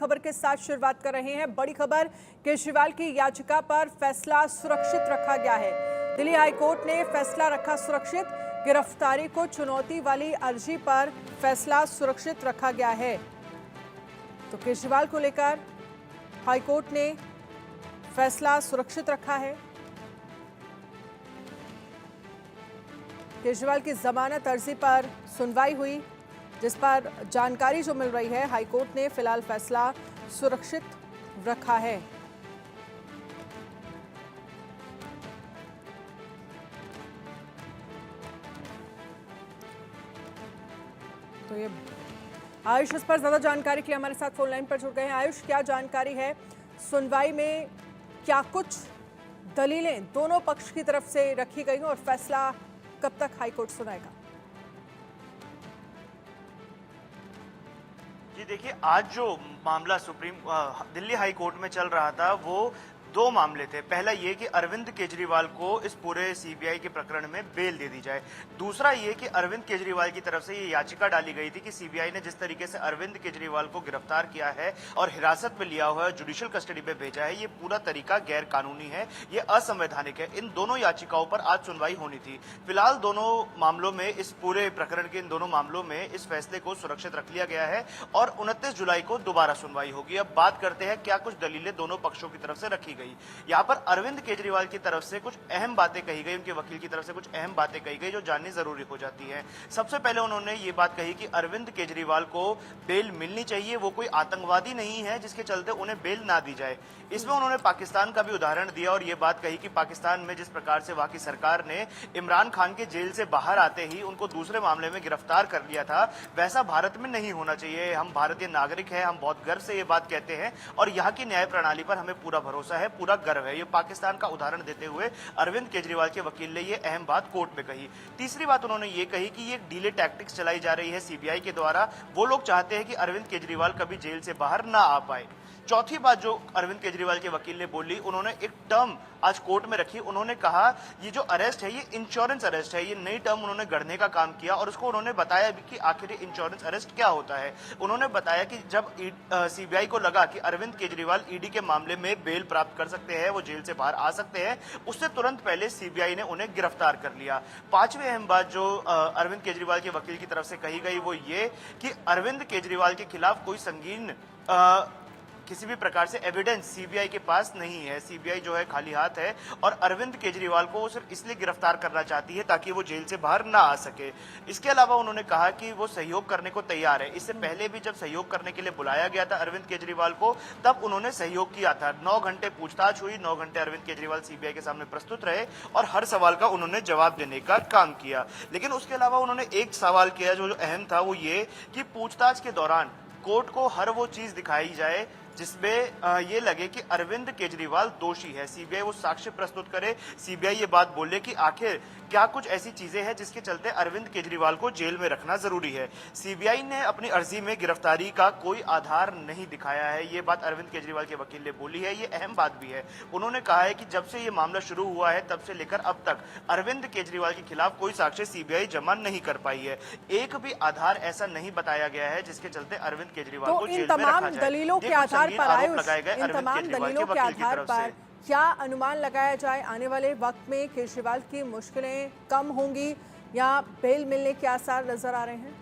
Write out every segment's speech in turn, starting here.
खबर के साथ शुरुआत कर रहे हैं। बड़ी खबर, केजरीवाल की याचिका पर फैसला सुरक्षित रखा गया है। दिल्ली हाईकोर्ट ने फैसला रखा सुरक्षित। गिरफ्तारी को चुनौती वाली अर्जी पर फैसला सुरक्षित रखा गया है। तो केजरीवाल को लेकर हाईकोर्ट ने फैसला सुरक्षित रखा है। केजरीवाल की जमानत अर्जी पर सुनवाई हुई, जिस पर जानकारी जो मिल रही है, हाईकोर्ट ने फिलहाल फैसला सुरक्षित रखा है। तो ये आयुष इस पर ज्यादा जानकारी के लिए हमारे साथ फोन लाइन पर जुड़ गए हैं। आयुष, क्या जानकारी है? सुनवाई में क्या कुछ दलीलें दोनों पक्ष की तरफ से रखी गई हैं और फैसला कब तक हाईकोर्ट सुनाएगा? जी देखिए, आज जो मामला दिल्ली हाई कोर्ट में चल रहा था वो दो मामले थे। पहला ये कि अरविंद केजरीवाल को इस पूरे सीबीआई के प्रकरण में बेल दे दी जाए। दूसरा ये कि अरविंद केजरीवाल की तरफ से ये याचिका डाली गई थी कि सीबीआई ने जिस तरीके से अरविंद केजरीवाल को गिरफ्तार किया है और हिरासत में लिया हुआ है, जुडिशियल कस्टडी में भेजा है, ये पूरा तरीका गैर कानूनी है, ये असंवैधानिक है। इन दोनों याचिकाओं पर आज सुनवाई होनी थी। फिलहाल दोनों मामलों में, इस पूरे प्रकरण के इन दोनों मामलों में इस फैसले को सुरक्षित रख लिया गया है और 29 जुलाई को दोबारा सुनवाई होगी। अब बात करते हैं क्या कुछ दलीलें दोनों पक्षों की तरफ से रखी गई। यहां पर अरविंद केजरीवाल की तरफ से कुछ अहम बातें कही गई, उनके वकील की तरफ से कुछ अहम बातें कही गई जो जाननी जरूरी हो जाती है। सबसे पहले उन्होंने ये बात कही कि अरविंद केजरीवाल को बेल मिलनी चाहिए, वो कोई आतंकवादी नहीं है जिसके चलते उन्हें बेल ना दी जाए। इसमें उन्होंने पाकिस्तान का भी उदाहरण दिया और ये बात कही कि पाकिस्तान में जिस प्रकार से वहां की सरकार ने इमरान खान के जेल से बाहर आते ही उनको दूसरे मामले में गिरफ्तार कर लिया था, वैसा भारत में नहीं होना चाहिए। हम भारतीय नागरिक हैं, हम बहुत गर्व से ये बात कहते हैं और यहाँ की न्याय प्रणाली पर हमें पूरा भरोसा है, पूरा गर्व है। ये पाकिस्तान का उदाहरण देते हुए अरविंद केजरीवाल के वकील ने ये अहम बात कोर्ट में कही। तीसरी बात उन्होंने ये कही कि ये डिले टैक्टिक्स चलाई जा रही है सीबीआई के द्वारा। वो लोग चाहते हैं कि अरविंद केजरीवाल कभी जेल से बाहर ना आ पाए। चौथी बात जो अरविंद केजरीवाल के वकील ने बोली, उन्होंने एक टर्म आज कोर्ट में रखी। उन्होंने कहा ये जो अरेस्ट है ये इंश्योरेंस अरेस्ट है। ये नई टर्म उन्होंने गढ़ने का काम किया और उसको उन्होंने बताया भी कि आखिर इंश्योरेंस अरेस्ट क्या होता है। उन्होंने बताया कि जब सीबीआई को लगा कि अरविंद केजरीवाल ईडी के मामले में बेल प्राप्त कर सकते हैं, वो जेल से बाहर आ सकते हैं, उससे तुरंत पहले सीबीआई ने उन्हें गिरफ्तार कर लिया। पांचवी अहम बात जो अरविंद केजरीवाल के वकील की तरफ से कही गई वो ये कि अरविंद केजरीवाल के खिलाफ कोई संगीन किसी भी प्रकार से एविडेंस सीबीआई के पास नहीं है। सीबीआई जो है खाली हाथ है और अरविंद केजरीवाल को वो सिर्फ इसलिए गिरफ्तार करना चाहती है ताकि वो जेल से बाहर ना आ सके। इसके अलावा उन्होंने कहा कि वो सहयोग करने को तैयार है। इससे पहले भी जब सहयोग करने के लिए बुलाया गया था अरविंद केजरीवाल को, तब उन्होंने सहयोग किया था। 9 घंटे पूछताछ हुई, 9 घंटे अरविंद केजरीवाल सीबीआई के सामने प्रस्तुत रहे और हर सवाल का उन्होंने जवाब देने का काम किया। लेकिन उसके अलावा उन्होंने एक सवाल किया जो अहम था, वो ये कि पूछताछ के दौरान कोर्ट को हर वो चीज दिखाई जाए जिसमें ये लगे कि अरविंद केजरीवाल दोषी है। सीबीआई वो साक्ष्य प्रस्तुत करे, सीबीआई ये बात बोले कि आखिर क्या कुछ ऐसी चीजें हैं जिसके चलते अरविंद केजरीवाल को जेल में रखना जरूरी है। सीबीआई ने अपनी अर्जी में गिरफ्तारी का कोई आधार नहीं दिखाया है, ये बात अरविंद केजरीवाल के वकील ने बोली है। ये अहम बात भी है। उन्होंने कहा है कि जब से ये मामला शुरू हुआ है तब से लेकर अब तक अरविंद केजरीवाल के खिलाफ कोई साक्ष्य सीबीआई जमा नहीं कर पाई है। एक भी आधार ऐसा नहीं बताया गया है जिसके चलते अरविंद केजरीवाल को जेल में रखा जाए। दलीलों के आधार पर आयुष, इन तमाम दलीलों के आधार पर क्या अनुमान लगाया जाए आने वाले वक्त में केजरीवाल की मुश्किलें कम होंगी या बेल मिलने के आसार नजर आ रहे हैं?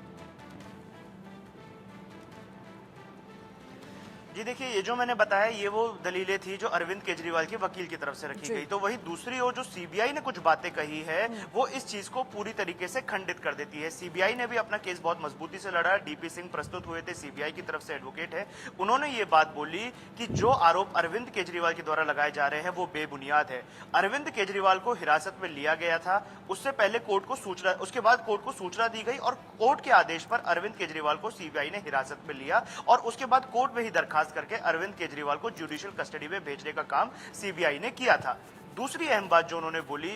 जी देखिए, ये जो मैंने बताया ये वो दलीलें थी जो अरविंद केजरीवाल के वकील की तरफ से रखी गई। तो वही दूसरी ओर जो सीबीआई ने कुछ बातें कही है वो इस चीज को पूरी तरीके से खंडित कर देती है। सीबीआई ने भी अपना केस बहुत मजबूती से लड़ा। डीपी सिंह प्रस्तुत हुए थे, सीबीआई की तरफ से एडवोकेट है। उन्होंने ये बात बोली कि जो आरोप अरविंद केजरीवाल के द्वारा लगाए जा रहे हैं वो बेबुनियाद है। अरविंद केजरीवाल को हिरासत में लिया गया था, उससे पहले कोर्ट को सूचना, उसके बाद कोर्ट को सूचना दी गई और कोर्ट के आदेश पर अरविंद केजरीवाल को सीबीआई ने हिरासत में लिया और उसके बाद कोर्ट में ही दरखास्त करके अरविंद केजरीवाल को जुडिशियल कस्टडी में भेजने का काम सीबीआई ने किया था। दूसरी अहम बात जो उन्होंने बोली,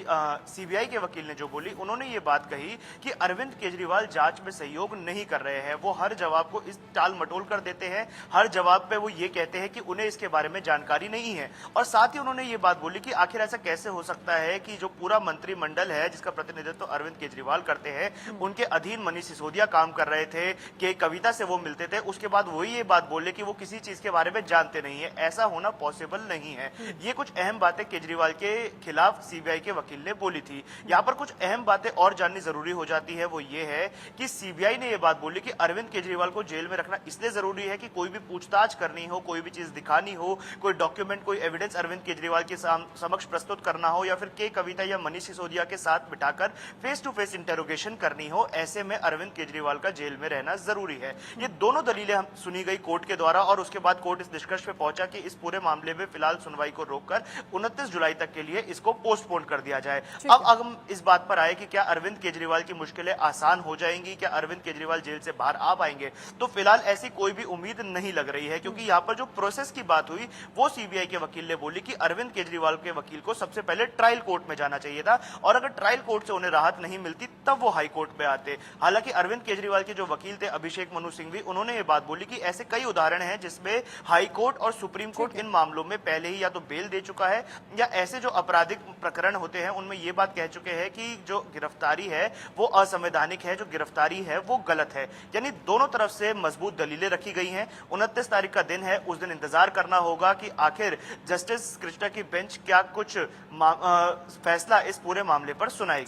सीबीआई के वकील ने जो बोली, उन्होंने ये बात कही कि अरविंद केजरीवाल जांच में सहयोग नहीं कर रहे हैं। वो हर जवाब को इस टाल मटोल कर देते हैं, हर जवाब पे वो ये कहते हैं कि उन्हें इसके बारे में जानकारी नहीं है। और साथ ही उन्होंने ये बात बोली कि आखिर ऐसा कैसे हो सकता है कि जो पूरा मंत्रिमंडल है जिसका प्रतिनिधित्व अरविंद केजरीवाल करते हैं, उनके अधीन मनीष सिसोदिया काम कर रहे थे, कि कविता से वो मिलते थे, उसके बाद वही ये बात बोले कि वो किसी चीज के बारे में जानते नहीं है। ऐसा होना पॉसिबल नहीं है। ये कुछ अहम बातें केजरीवाल के खिलाफ सीबीआई के वकील ने बोली थी। यहाँ पर कुछ अहम बातें और जाननी जरूरी हो जाती है, वो ये है कि सीबीआई ने ये बात बोली कि अरविंद केजरीवाल को जेल में रखना इसलिए जरूरी है कि कोई भी पूछताछ करनी हो, कोई भी चीज दिखानी हो, कोई डॉक्यूमेंट, कोई एविडेंस अरविंद केजरीवाल के समक्ष प्रस्तुत करना हो, या फिर के कविता या मनीष सिसोदिया के साथ बिठाकर फेस टू फेस इंटेरोगेशन करनी हो, ऐसे में अरविंद केजरीवाल का जेल में रहना जरूरी है। ये दोनों दलीलें हम सुनी गई कोर्ट के द्वारा, और उसके बाद कोर्ट इस निष्कर्ष पे पहुंचा कि इस पूरे मामले में फिलहाल सुनवाई को रोककर 29 जुलाई तक के लिए इसको पोस्टपोन कर दिया जाए। अब हम इस बात पर आए कि क्या अरविंद केजरीवाल की मुश्किलें आसान हो जाएंगी, क्या अरविंद केजरीवाल जेल से बाहर आ पाएंगे? तो फिलहाल ऐसी कोई भी उम्मीद नहीं लग रही है, क्योंकि यहाँ पर जो प्रोसेस की बात हुई वो सीबीआई के वकील ने बोली कि अरविंद केजरीवाल के वकील को सबसे पहले ट्रायल कोर्ट में जाना चाहिए था, और अगर ट्रायल कोर्ट से उन्हें राहत नहीं मिलती तब वो हाई कोर्ट में आते। हालांकि अरविंद केजरीवाल के जो वकील थे अभिषेक मनु सिंघवी, उन्होंने ये बात बोली कि ऐसे कई उदाहरण हैं जिसमें हाई कोर्ट और सुप्रीम कोर्ट इन मामलों में पहले ही या तो बेल दे चुका है, या ऐसे जो आपराधिक प्रकरण होते हैं उनमें ये बात कह चुके हैं कि जो गिरफ्तारी है वो असंवैधानिक है, जो गिरफ्तारी है वो गलत है। यानी दोनों तरफ से मजबूत दलीलें रखी गई हैं। 29 तारीख का दिन है, उस दिन इंतजार करना होगा कि आखिर जस्टिस कृष्णा की बेंच क्या कुछ फैसला इस पूरे मामले पर सुनाएगी।